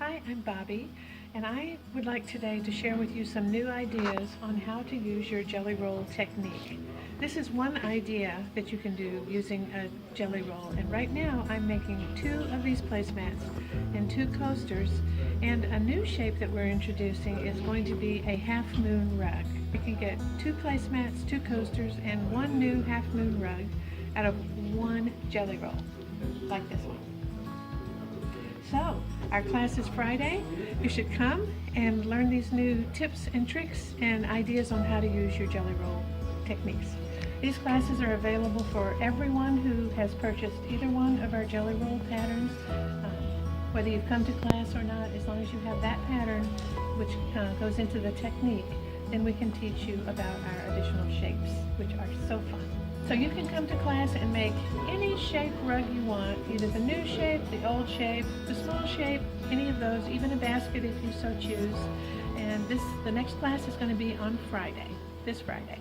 Hi, I'm Bobby, and I would like today to share with you some new ideas on how to use your jelly roll technique. This is one idea that you can do using a jelly roll, and right now I'm making 2 of these placemats and 2 coasters, and a new shape that we're introducing is going to be a half moon rug. You can get 2 placemats, 2 coasters, and 1 new half moon rug out of 1 jelly roll, like this one. So, our class is Friday. You should come and learn these new tips and tricks and ideas on how to use your jelly roll techniques. These classes are available for everyone who has purchased either one of our jelly roll patterns. Whether you've come to class or not, as long as you have that pattern, which goes into the technique, then we can teach you about our additional shapes, which are so fun. So you can come to class and make any shape rug you want, either the new shape, the old shape, the small shape, any of those, even a basket if you so choose. And the next class is going to be on Friday, this Friday.